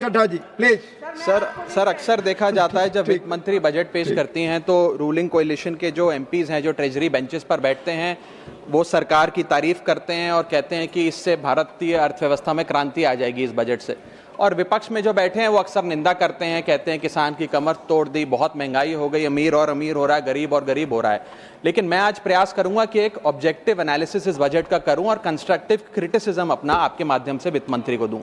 कटा जी please. Sir अक्सर देखा जाता है जब वित्त मंत्री बजट पेश करती हैं तो रूलिंग कोalition के जो एमपीज हैं जो ट्रेजरी बेंचेस पर बैठते हैं वो सरकार की तारीफ करते हैं और कहते हैं कि इससे भारतीय अर्थव्यवस्था में क्रांति आ जाएगी इस बजट से, और विपक्ष में जो बैठे हैं वो अक्सर निंदा करते हैं, कहते हैं किसान की कमर तोड़ दी, बहुत महंगाई हो गई, अमीर और अमीर हो रहा है, गरीब और गरीब हो रहा है। लेकिन मैं आज प्रयास करूंगा कि एक ऑब्जेक्टिव एनालिसिस इस बजट का करूं और कंस्ट्रक्टिव क्रिटिसिज्म अपना आपके माध्यम से वित्त मंत्री को दूं।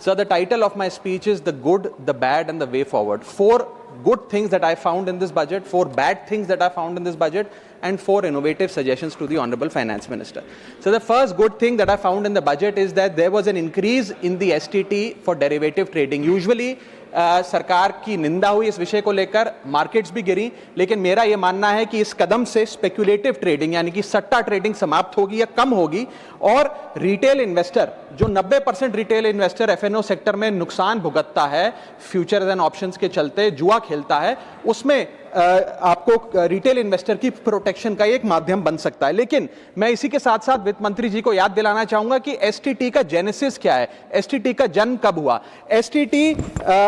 So the title of my speech is The Good, the Bad and the Way Forward. 4 good things that I found in this budget, 4 bad things that I found in this budget, and 4 innovative suggestions to the Honorable Finance Minister. So the first good thing that I found in the budget is that there was an increase in the STT for derivative trading. Usually सरकार की निंदा हुई इस विषय को लेकर, markets भी गिरी, लेकिन मेरा यह मानना है कि इस कदम से स्पेक्युलेटिव ट्रेडिंग यानी कि सट्टा ट्रेडिंग समाप्त होगी या कम होगी और रिटेल इन्वेस्टर जो 90% रिटेल इन्वेस्टर एफएनओ सेक्टर में नुकसान भुगतता है फ्यूचर्स एंड ऑप्शंस के चलते, जुआ खेलता है, उसमें आपको रिटेल इन्वेस्टर की प्रोटेक्शन का एक माध्यम बन सकता है। लेकिन मैं इसी के साथ साथ वित्त मंत्री जी को याद दिलाना चाहूंगा कि एसटीटी का जेनेसिस क्या है, एसटीटी का जन्म कब हुआ। एसटीटी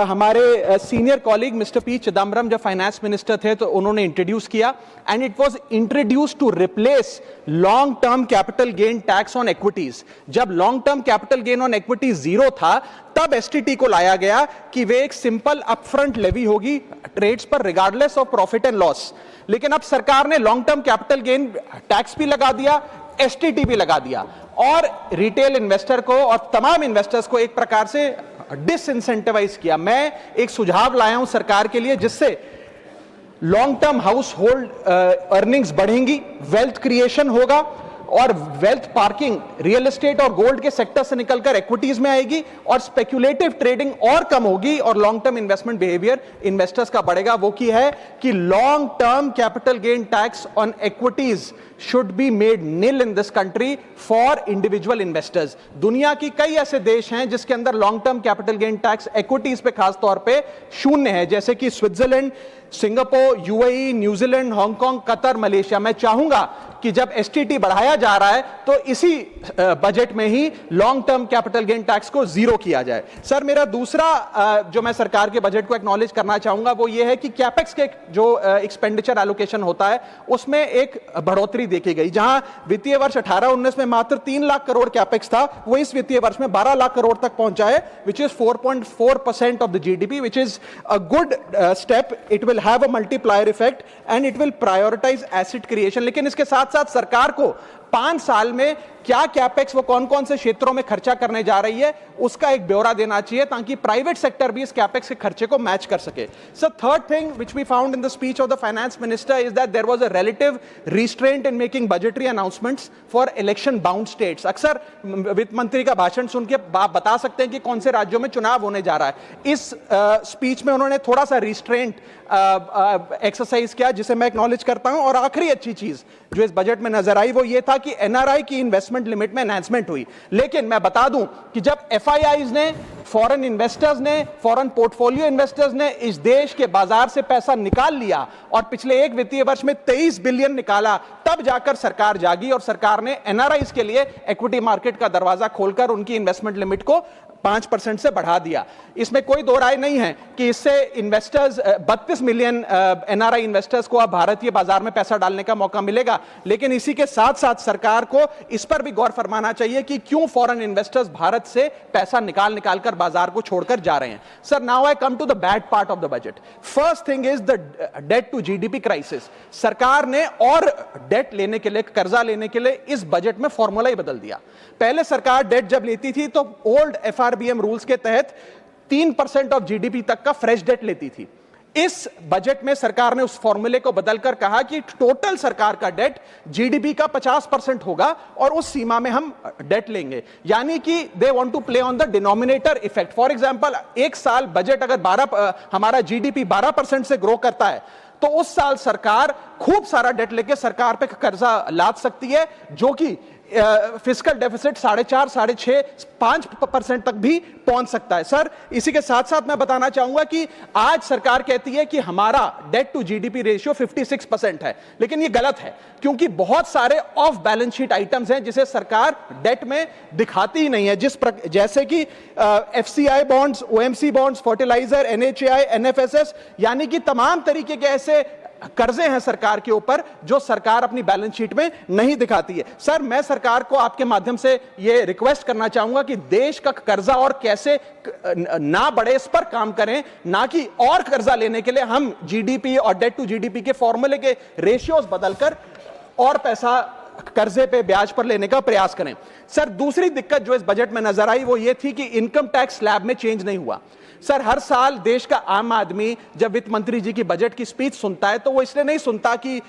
हमारे senior colleague mister P Chidambaram जब फाइनेंस मिनिस्टर थे तो उन्होंने इंट्रोड्यूस किया and it was introduce to replace long term capital gain tax on equities. जब long term capital gain on equities zero था तब एसटीटी को लाया गया कि वे एक सिंपल अपफ्रंट लेवी होगी ट्रेड्स पर regardless of profit and loss. लेकिन अब सरकार ने long term capital gain tax भी लगा दिया, एसटीटी भी लगा दिया और रिटेल इन्वेस्टर को और तमाम इन्वेस्टर्स को एक प्रकार से डिसइंसेंटिवाइज किया। मैं एक सुझाव लाया हूं सरकार के लिए जिससे long term house hold earnings बढ़ेंगी, वेल्थ क्रिएशन होगा और वेल्थ पार्किंग रियल एस्टेट और गोल्ड के सेक्टर से निकलकर इक्विटीज में आएगी और स्पेक्युलेटिव ट्रेडिंग और कम होगी और long term investment behaviour investors का बढ़ेगा। वो की है कि long term capital gain tax on equities should be made nil in this country for individual investors. दुनिया की कई ऐसे देश हैं जिसके अंदर long term capital gain tax equities पे खास तौर पे शून्य है, जैसे कि Switzerland, Singapore, UAE, New Zealand, Hong Kong, Qatar, Malaysia. मैं चाहूंगा कि जब एसटीटी बढ़ाया जा रहा है तो इसी बजट में ही long term capital gain tax को जीरो किया जाए। सर मेरा दूसरा जो मैं सरकार के बजट को एक्नॉलेज करना चाहूंगा वो ये है कि कैपेक्स के जो एक्सपेंडिचर एलोकेशन होता है उसमें एक बढ़ोतरी देखी गई। जहां वित्तीय वर्ष 18-19 में मात्र 3 लाख करोड़ कैपेक्स था, वो इस वित्तीय वर्ष में 12 लाख करोड़ तक पहुंचा है, which is 4.4% of the GDP, which is a good step. It will have a multiplier effect and it will prioritize asset creation. लेकिन इसके साथ साथ सरकार को 5 साल में क्या कैपेक्स वो कौन कौन से क्षेत्रों में खर्चा करने जा रही है उसका एक ब्यौरा देना चाहिए ताकि प्राइवेट सेक्टर भी इस कैपेक्स के खर्चे को मैच कर सके। So third thing which we found in the speech of the finance minister is that there was a relative restraint in making budgetary announcements for election bound states. अक्सर वित्त मंत्री का भाषण सुन के आप बता सकते हैं कि कौन से राज्यों में चुनाव होने जा रहा है। इस स्पीच में उन्होंने थोड़ा सा रिस्ट्रेंट एक्सरसाइज किया जिसे मैं एक्नॉलेज करता हूं। और आखिरी अच्छी चीज जो इस बजट में नजर आई वो ये था कि एनआरआई की इन्वेस्टमेंट लिमिट में एनहांसमेंट हुई। लेकिन मैं बता दूं कि जब एफआईआईज ने, फॉरेन इन्वेस्टर्स ने, फॉरेन पोर्टफोलियो इन्वेस्टर्स ने इस देश के बाजार से पैसा निकाल लिया और पिछले एक वित्तीय वर्ष में 23 बिलियन निकाला, तब जाकर सरकार जागी और सरकार ने एनआरआईज के लिए इक्विटी मार्केट का दरवाजा खोलकर उनकी इन्वेस्टमेंट लिमिट को 5% से बढ़ा दिया। इसमें कोई दो राय नहीं है कि इससे इन्वेस्टर्स 32 मिलियन एनआरआई इन्वेस्टर्स को अब भारतीय बाजार में पैसा डालने का मौका मिलेगा। लेकिन इसी के साथ साथ सरकार को इस पर भी गौर फरमाना चाहिए कि क्यों फॉरेन इन्वेस्टर्स भारत से पैसा निकाल कर बाजार को छोड़कर जा रहे हैं। Sir now I come to the bad part of the budget. First thing is the debt to GDP crisis. सरकार ने और डेट लेने के लिए, कर्जा लेने के लिए इस बजट में फॉर्मूला ही बदल दिया। पहले सरकार डेट जब लेती थी तो ओल्ड एफआरबीएम रूल्स के तहत 3% ऑफ जीडीपी तक का फ्रेश डेट लेती थी। इस बजट में सरकार ने उस फॉर्मूले को बदलकर कहा कि टोटल सरकार का डेट जीडीपी का 50% होगा और उस सीमा में हम डेट लेंगे। यानी कि they want to play on the denominator effect. For example एक साल बजट अगर हमारा जीडीपी 12% से ग्रो करता है तो उस साल सरकार खूब सारा डेट लेके सरकार पे कर्जा लाद सकती है जो कि फिस्कल डेफिसिट 4.5, 6.5, 5% तक भी पहुंच सकता है। सर, इसी के साथ साथ मैं बताना चाहूंगा कि आज सरकार कहती है कि हमारा डेट टू जीडीपी रेशियो 56% है, लेकिन ये गलत है, क्योंकि बहुत सारे ऑफ बैलेंस शीट आइटम्स हैं जिसे सरकार डेट में दिखाती ही नहीं है, जैसे कि FCI bonds, OMC bonds, fertiliser, NHAI, NFSS, यानी कि तमाम तरीके के ऐसे कर्जे हैं सरकार के ऊपर जो सरकार अपनी बैलेंस शीट में नहीं दिखाती है। सर, मैं सरकार को आपके माध्यम से यह रिक्वेस्ट करना चाहूंगा कि देश का कर्जा और कैसे ना बढ़े इस पर काम करें, ना कि और कर्जा लेने के लिए हम जीडीपी और डेट टू जीडीपी के फॉर्मूले के रेशियोज बदलकर और पैसा कर्जे पे ब्याज पर लेने का प्रयास करें। सर, दूसरी दिक्कत जो इस बजट में नजर आई वो ये थी कि इनकम टैक्स स्लैब में चेंज नहीं हुआ। सर, हर साल देश का आम आदमी जब वित्त मंत्री जी की बजट की स्पीच सुनता है तो वो इसलिए नहीं सुनता कि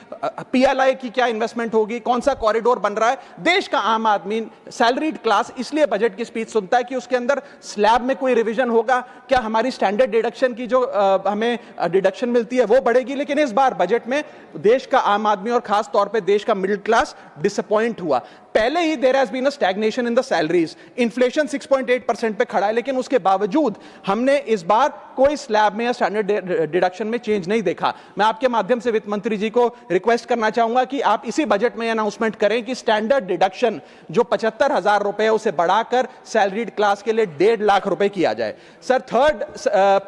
पीएलआई की क्या इन्वेस्टमेंट होगी, कौन सा कॉरिडोर बन रहा है। देश का आम आदमी, सैलरीड क्लास, इसलिए बजट की स्पीच सुनता है कि उसके अंदर स्लैब में कोई रिवीजन होगा, क्या हमारी स्टैंडर्ड डिडक्शन की जो हमें डिडक्शन मिलती है वो बढ़ेगी। लेकिन इस बार बजट में देश का आम आदमी और खास तौर पर देश का मिडिल क्लास डिसअपॉइंट हुआ। पहले ही there has been a stagnation in the salaries, inflation 6.8% पे खड़ा है, लेकिन उसके बावजूद हमने इस बार कोई स्लैब में या स्टैंडर्ड डिडक्शन में चेंज नहीं देखा। मैं आपके माध्यम से वित्त मंत्री जी को रिक्वेस्ट करना चाहूंगा कि आप इसी बजट में अनाउंसमेंट करें कि स्टैंडर्ड डिडक्शन जो 75,000 रुपए उसे बढ़ाकर सैलरीड क्लास के लिए 1.5 लाख रुपए किया जाए। Sir, third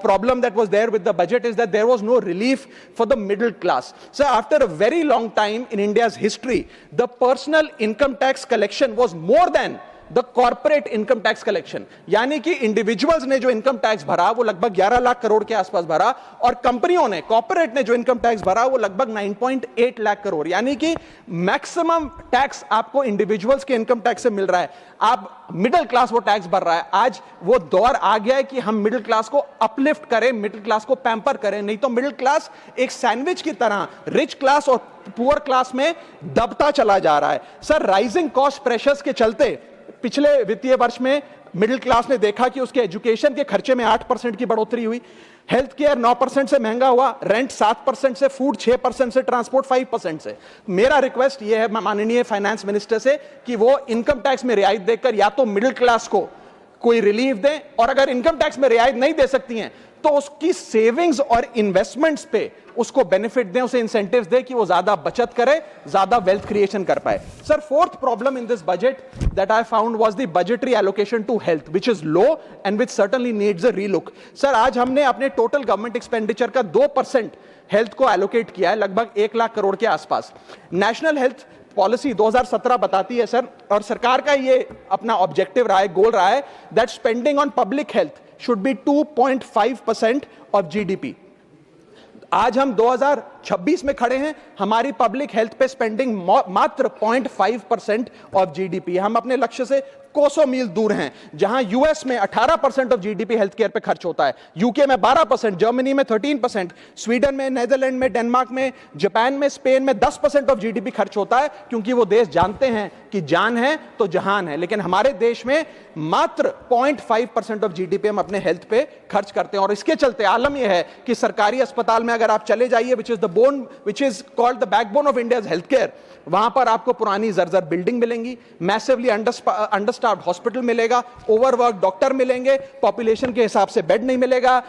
problem that was there with the budget is that there was no relief for the middle class. Sir, after a very long time in India's history the personal income tax collection was more than the corporate income tax collection, यानी कि individuals ने जो income tax भरा वो लगभग 11 लाख करोड़ के आसपास भरा, और कंपनियों ने, कॉर्पोरेट ने जो इनकम टैक्स भरा वो लगभग 9.8 लाख करोड़, यानी कि मैक्सिमम टैक्स आपको इंडिविजुअल्स के इनकम टैक्स से मिल रहा है। आप मिडिल क्लास वो टैक्स भर रहा है। आज वो दौर आ गया है कि हम मिडिल क्लास को अपलिफ्ट करें, मिडिल क्लास को पैम्पर करें, नहीं तो मिडिल क्लास एक सैंडविच की तरह रिच क्लास और पुअर क्लास में दबता चला जा रहा है। सर, राइजिंग कॉस्ट प्रेशर्स के चलते पिछले वित्तीय वर्ष में मिडिल क्लास ने देखा कि उसके एजुकेशन के खर्चे में 8% की बढ़ोतरी हुई, हेल्थ केयर 9% से महंगा हुआ, रेंट 7% से, फूड 6% से, ट्रांसपोर्ट 5% से। मेरा रिक्वेस्ट यह है माननीय फाइनेंस मिनिस्टर से कि वो इनकम टैक्स में रियायत देकर या तो मिडिल क्लास को कोई रिलीफ दें, और अगर इनकम टैक्स में रियायत नहीं दे सकती हैं तो उसकी सेविंग्स और इन्वेस्टमेंट्स पे उसको बेनिफिट दें, उसे इंसेंटिव्स दें कि वो ज्यादा बचत करे, ज्यादा वेल्थ क्रिएशन कर पाए। Sir, fourth problem in this budget that I found was the budgetary allocation to health, which is low and which certainly needs a relook. Sir, आज हमने अपने टोटल गवर्नमेंट एक्सपेंडिचर का 2% हेल्थ को allocate किया है, लगभग 1 लाख करोड़ के आसपास। नेशनल हेल्थ पॉलिसी 2017 बताती है सर, और सरकार का ये अपना ऑब्जेक्टिव रहा है, गोल रहा है, that spending on public health should be 2.5% of GDP। आज हम 2026 में खड़े हैं, हमारी पब्लिक हेल्थ पे स्पेंडिंग मात्र 0.5% ऑफ जीडीपी। हम अपने लक्ष्य से कोसों मील दूर हैं। जहां यूएस में 18% ऑफ जीडीपी हेल्थ केयर पे खर्च होता है, यूके में 12%, जर्मनी में 13%, स्वीडन में, नेदरलैंड में, डेनमार्क में, जापान में, स्पेन में 10% ऑफ जीडीपी खर्च होता है, क्योंकि वो देश जानते हैं कि जान है तो जहान है। लेकिन हमारे देश में मात्र 0.5% ऑफ जीडीपी हम अपने हेल्थ पे खर्च करते हैं, और इसके चलते आलम यह है कि सरकारी अस्पताल में अगर आप चले जाइए, which is called the backbone of India's healthcare, वहां पर आपको पुरानी जर्जर बिल्डिंग मिलेंगी, मैसिवली अंडरस्टाफ्ड हॉस्पिटल मिलेगा, ओवरवर्क डॉक्टर मिलेंगे, पॉपुलेशन के हिसाब से बेड नहीं मिलेगा,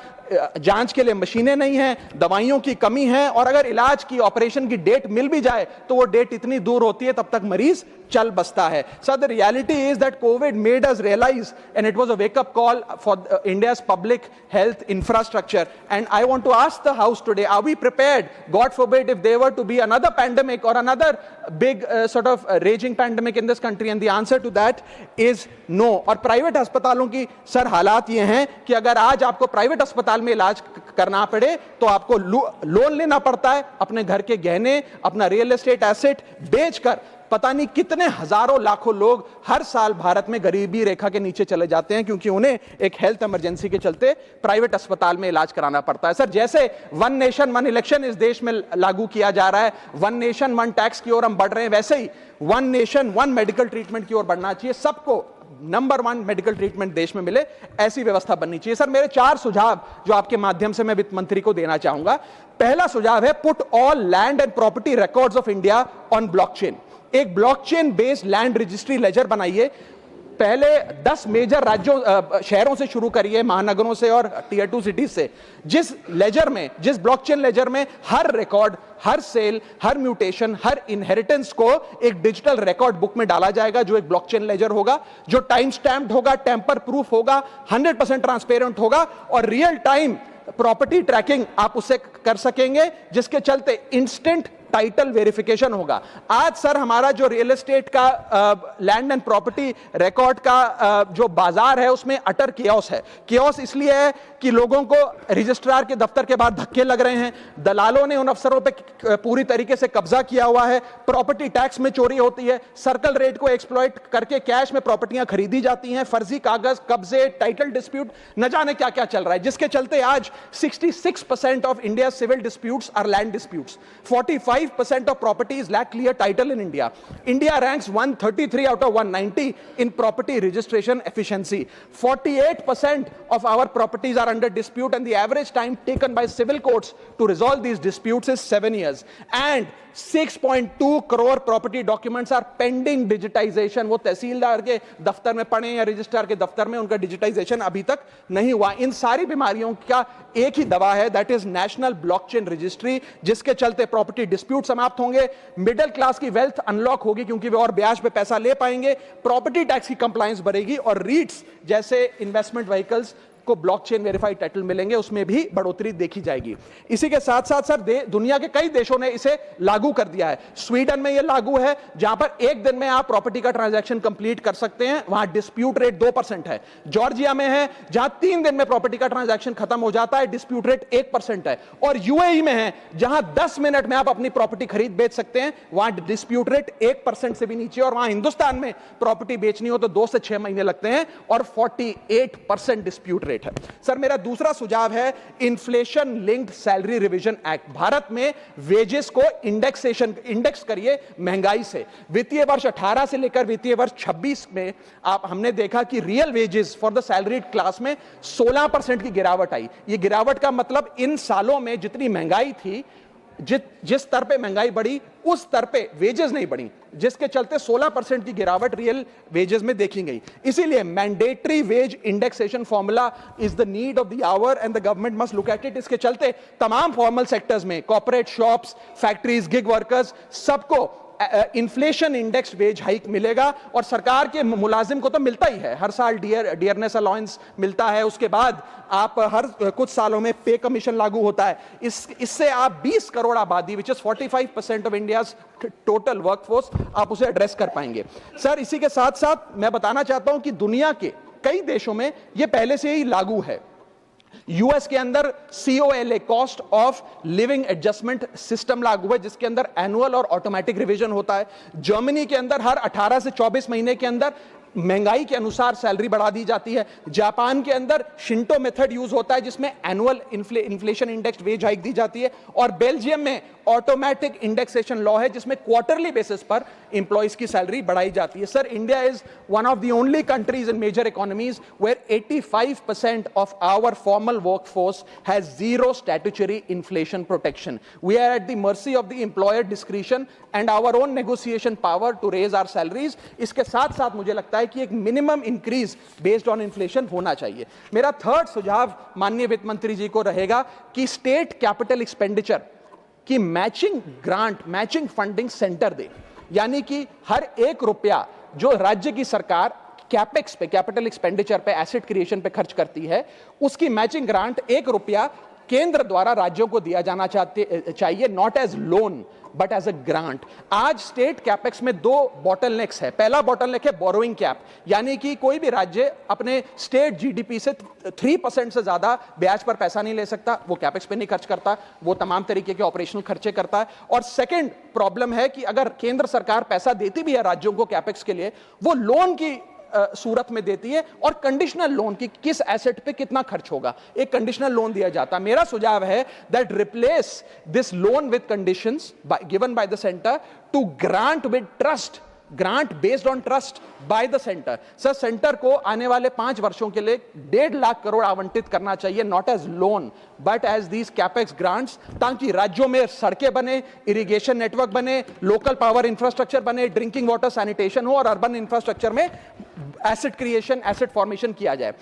जांच के लिए मशीनें नहीं हैं, दवाइयों की कमी है, और अगर इलाज की, ऑपरेशन की डेट मिल भी जाए तो वो डेट इतनी दूर होती है तब तक मरीज चल बसता है। Sir, the reality is that Covid made us realise and it was a wake up call for India's public health infrastructure, and I want to ask the house today, are we prepared, God forbid, if there were to be another pandemic or another big sort of raging pandemic in this country, and the answer to that is no। और private अस्पतालों की sir हालात ये हैं कि अगर आज आपको प्राइवेट अस्पताल में इलाज करना पड़े तो आपको लोन लेना पड़ता है, अपने घर के गहने, अपना रियल एस्टेट एसेट बेचकर पता नहीं कितने हजारों लाखों लोग हर साल भारत में गरीबी रेखा के नीचे चले जाते हैं, क्योंकि उन्हें एक हेल्थ इमरजेंसी के चलते प्राइवेट अस्पताल में इलाज कराना पड़ता है। सर, जैसे वन नेशन वन इलेक्शन इस देश में लागू किया जा रहा है, वन नेशन वन टैक्स की ओर हम बढ़ रहे हैं, वैसे ही one nation one medical treatment की ओर बढ़ना चाहिए। सबको नंबर 1 मेडिकल ट्रीटमेंट देश में मिले, ऐसी व्यवस्था बननी चाहिए। सर, मेरे 4 सुझाव जो आपके माध्यम से मैं वित्त मंत्री को देना चाहूंगा। पहला सुझाव है, put all land and property records of India on blockchain. एक blockchain based land registry ledger बनाइए। पहले 10 मेजर राज्यों शहरों से शुरू करिए, महानगरों से और टीयर 2 सिटीज से, जिस लेजर में, जिस ब्लॉकचेन लेजर में हर रिकॉर्ड, हर सेल, हर म्यूटेशन, हर इनहेरिटेंस को एक डिजिटल रिकॉर्ड बुक में डाला जाएगा, जो एक ब्लॉकचेन लेजर होगा, जो टाइम स्टैम्प्ड होगा, टेम्पर प्रूफ होगा, 100% ट्रांसपेरेंट होगा और रियल टाइम प्रॉपर्टी ट्रैकिंग आप उससे कर सकेंगे, जिसके चलते इंस्टेंट टाइटल वेरिफिकेशन होगा। आज सर हमारा जो रियल एस्टेट का लैंड एंड प्रॉपर्टी रिकॉर्ड का जो बाजार है उसमें अटर कियोस है। कियोस इसलिए है कि लोगों को रजिस्ट्रार के दफ्तर के बाहर धक्के लग रहे हैं, दलालों ने उन अफसरों पे पूरी तरीके से कब्जा किया हुआ है, प्रॉपर्टी टैक्स में चोरी होती है, सर्कल रेट को एक्सप्लॉइट करके कैश में प्रॉपर्टियां खरीदी जाती हैं, फर्जी कागज, कब्जे, टाइटल डिस्प्यूट, न जाने क्या क्या चल रहा है, जिसके चलते आज 66% of India civil disputes are land disputes. 45% of properties lack clear title in India. India ranks 133 out of 190 in property registration efficiency. 48% of our properties are under dispute and the average time taken by civil courts to resolve these disputes is 7 years. And 6.2 crore property documents are pending digitization. वो तहसीलदार के दफ्तर में पड़े या registrar के दफ्तर में, उनका डिजिटाइजेशन अभी तक नहीं हुआ। इन सारी बीमारियों का एक ही दवा है, that is national blockchain registry, जिसके चलते प्रॉपर्टी डिस्प्यूट समाप्त होंगे, मिडिल क्लास की वेल्थ अनलॉक होगी क्योंकि वे और ब्याज पे पैसा ले पाएंगे, प्रॉपर्टी टैक्स की कंप्लायंस बढ़ेगी और रीट्स जैसे इन्वेस्टमेंट व्हीकल्स को ब्लॉकचेन वेरीफाइड टाइटल मिलेंगे, उसमें भी बढ़ोतरी देखी जाएगी। इसी के साथ साथ सर दुनिया के कई देशों ने इसे लागू कर दिया है। स्वीडन में यह लागू है, जहां पर एक दिन में आप प्रॉपर्टी का ट्रांजैक्शन कंप्लीट कर सकते हैं, वहां डिस्प्यूट रेट 2% है। जॉर्जिया में है, जहां 3 दिन में प्रॉपर्टी का ट्रांजैक्शन खत्म हो जाता है, डिस्प्यूट रेट 1% है। और यूएई में है, जहां 10 मिनट में आप अपनी प्रॉपर्टी खरीद बेच सकते हैं, वहां डिस्प्यूट रेट 1% से भी नीचे। और वहां हिंदुस्तान में प्रॉपर्टी बेचनी हो तो 2 से 6 महीने लगते हैं और 48% डिस्प्यूट रेट है। सर मेरा दूसरा सुझाव है inflation linked salary revision act. Bharat में वेजेस को इंडेक्स करिए महंगाई से। वित्तीय वर्ष 18 से लेकर वित्तीय वर्ष 26 में हमने देखा कि real wages for the salaried class में 16% की गिरावट आई। ये गिरावट का मतलब इन सालों में जितनी महंगाई थी, जिस स्तर पे महंगाई बढ़ी उस स्तर पे वेजेस नहीं बढ़ी, जिसके चलते 16% की गिरावट रियल वेजेस में देखी गई। इसीलिए mandatory wage indexation formula is the need of the hour and the government must look at it. इसके चलते तमाम फॉर्मल सेक्टर्स में, corporate, shops, factories, gig workers, सबको इन्फ्लेशन इंडेक्स वेज हाइक मिलेगा। और सरकार के मुलाजिम को तो मिलता ही है, हर साल डियरनेस अलाउंस मिलता है, उसके बाद आप हर कुछ सालों में पे कमीशन लागू होता है। इससे आप 20 करोड़ आबादी, which is 45% of India's total workforce, आप उसे एड्रेस कर पाएंगे। सर इसी के साथ साथ मैं बताना चाहता हूं कि दुनिया के कई देशों में यह पहले से ही लागू है। यूएस के अंदर COLA, cost of living adjustment system लागू है, जिसके अंदर एनुअल और ऑटोमेटिक रिवीजन होता है। जर्मनी के अंदर हर 18 से 24 महीने के अंदर महंगाई के अनुसार सैलरी बढ़ा दी जाती है। जापान के अंदर शिंटो मेथड यूज होता है, जिसमें annual inflation index wage hike दी जाती है। और बेल्जियम में ऑटोमेटिक इंडेक्सेशन लॉ है, जिसमें क्वार्टरली बेसिस पर एम्प्लॉइज की सैलरी बढ़ाई जाती है। Sir India is one of the only countries in major economies where 85% of our formal workforce has zero statutory inflation protection. We are at the mercy of the employer discretion and our own negotiation power to raise our salaries. इसके साथ साथ मुझे लगता है कि एक minimum increase based on inflation होना चाहिए। मेरा थर्ड सुझाव माननीय वित्त मंत्री जी को रहेगा कि स्टेट कैपिटल एक्सपेंडिचर की matching grant, matching funding centre दे, यानी कि हर 1 रुपया जो राज्य की सरकार कैपेक्स पे, कैपिटल एक्सपेंडिचर पे, एसेट क्रिएशन पे खर्च करती है, उसकी मैचिंग ग्रांट 1 रुपया केंद्र द्वारा राज्यों को दिया जाना चाहिए, not as loan but as a grant. आज स्टेट कैपेक्स में 2 बॉटलनेक्स है। पहला बॉटलनेक है बोरोइंग कैप, यानी कि कोई भी राज्य अपने स्टेट जीडीपी से 3% से ज्यादा ब्याज पर पैसा नहीं ले सकता, वो कैपेक्स पे नहीं खर्च करता, वो तमाम तरीके के ऑपरेशनल खर्चे करता है। और सेकंड प्रॉब्लम है कि अगर केंद्र सरकार पैसा देती भी है राज्यों को कैपेक्स के लिए, वो लोन की सूरत में देती है और कंडीशनल लोन की किस एसेट पे कितना खर्च होगा, एक कंडीशनल लोन दिया जाता है। मेरा सुझाव है that replace this loan with conditions given by the centre to grant with trust grant based on trust by the centre. Sir, centre को आने वाले 5 वर्षों के लिए 1.5 लाख करोड़ आवंटित करना चाहिए, not as loan but as these capex grants, ताकि राज्यों में सड़कें बने, इरिगेशन नेटवर्क बने, लोकल पावर इंफ्रास्ट्रक्चर बने, ड्रिंकिंग वाटर सैनिटेशन हो और अर्बन इंफ्रास्ट्रक्चर में एसेट क्रिएशन, एसेट फॉर्मेशन किया जाए।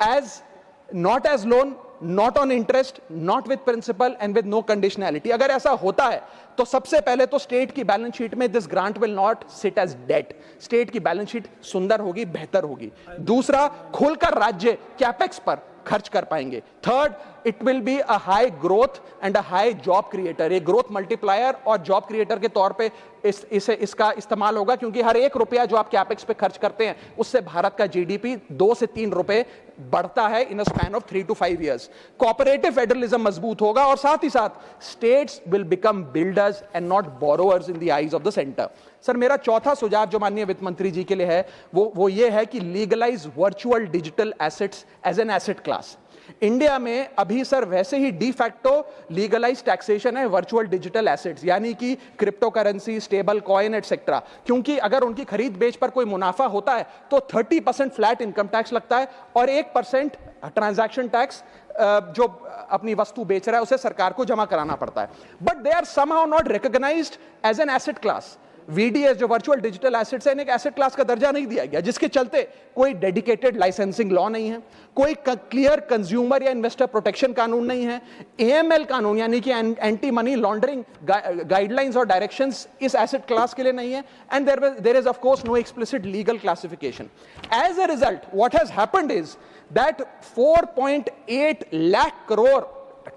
As not as loan, not on interest, not with principal and with no conditionality. अगर ऐसा होता है तो सबसे पहले तो स्टेट की बैलेंस शीट में this grant will not sit as debt, state की बैलेंस शीट सुंदर होगी, बेहतर होगी। दूसरा, खुलकर राज्य कैपेक्स पर खर्च कर पाएंगे। Third, it will be a high growth and a high job creator, ये ग्रोथ मल्टीप्लायर और जॉब क्रिएटर के तौर पे इसका इस्तेमाल होगा, क्योंकि हर 1 रुपया जो आप कैपेक्स पे खर्च करते हैं उससे भारत का जीडीपी 2 से 3 रुपए बढ़ता है in a span of 3 to 5 years। Cooperative federalism मजबूत होगा और साथ ही साथ states will become builders and not borrowers in the eyes of the centre. Sir, मेरा चौथा सुझाव जो माननीय वित्त मंत्री जी के लिए है वो ये है कि legalise virtual digital assets as an asset class. India में अभी सर वैसे ही डी फैक्टो लीगलाइज टैक्सेशन है वर्चुअल डिजिटल एसेट्स, यानी कि cryptocurrency, stablecoin etcetera, क्योंकि अगर उनकी खरीद बेच पर कोई मुनाफा होता है तो 30% फ्लैट इनकम टैक्स लगता है और 1% ट्रांजैक्शन टैक्स जो अपनी वस्तु बेच रहा है उसे सरकार को जमा कराना पड़ता है। But they are somehow not recognised as an asset class. VDS जो वर्चुअल डिजिटल एसेट्स है, इन्हें एक एसेट क्लास का दर्जा नहीं दिया गया, जिसके चलते कोई डेडिकेटेड लाइसेंसिंग लॉ नहीं है, कोई क्लियर कंज्यूमर या इन्वेस्टर प्रोटेक्शन कानून नहीं है, AML कानून यानी कि एंटी मनी लॉन्ड्रिंग गाइडलाइंस और डायरेक्शंस इस एसेट क्लास के लिए नहीं है, and there is of course no explicit legal classification. As a result what has happened is that 4.8 lakh crore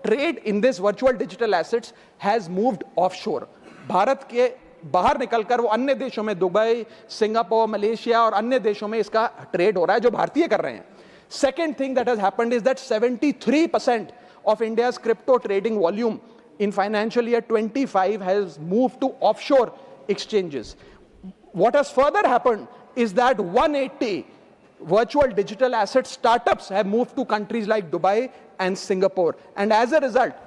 trade in this virtual digital assets has moved offshore. Bharat के बाहर निकलकर वो अन्य देशों में, दुबई, सिंगापुर, मलेशिया और अन्य देशों में इसका ट्रेड हो रहा है जो भारतीय कर रहे हैं। Second thing that has happened is that 73% of India's crypto trading volume in financial year 25 has moved to offshore exchanges. What has further happened is that 180 virtual digital asset startups have moved to countries like Dubai and Singapore, and as a result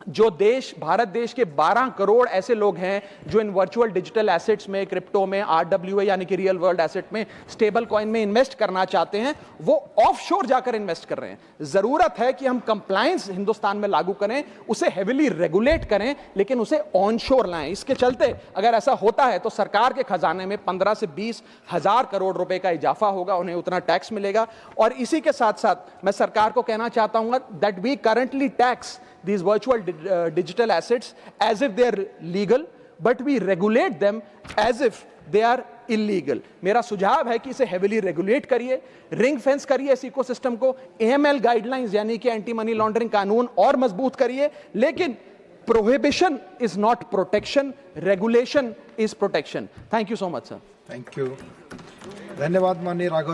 जो देश, भारत देश के 12 करोड़ ऐसे लोग हैं जो इन virtual digital assets में, crypto में, RWA यानी कि रियल वर्ल्ड एसेट में, स्टेबल कॉइन में इन्वेस्ट करना चाहते हैं, वो ऑफशोर जाकर इन्वेस्ट कर रहे हैं। जरूरत है कि हम कंप्लायंस हिंदुस्तान में लागू करें, उसे हेविली रेगुलेट करें, लेकिन उसे ऑनशोर लाएं। इसके चलते अगर ऐसा होता है तो सरकार के खजाने में 15 से 20 हजार करोड़ रुपए का इजाफा होगा, उन्हें उतना टैक्स मिलेगा। और इसी के साथ साथ मैं सरकार को कहना चाहता हूं that we currently tax these virtual digital assets as if they are legal, but we regulate them as if they are illegal। मेरा सुझाव है कि इसे heavily regulate करिए, रिंग फेंस करिए इस इकोसिस्टम को, AML गाइडलाइंस यानी कि एंटी मनी लॉन्ड्रिंग कानून और मजबूत करिए, लेकिन prohibition is not protection, regulation is protection। Thank you so much, sir। Thank you, धन्यवाद माननीय राघव।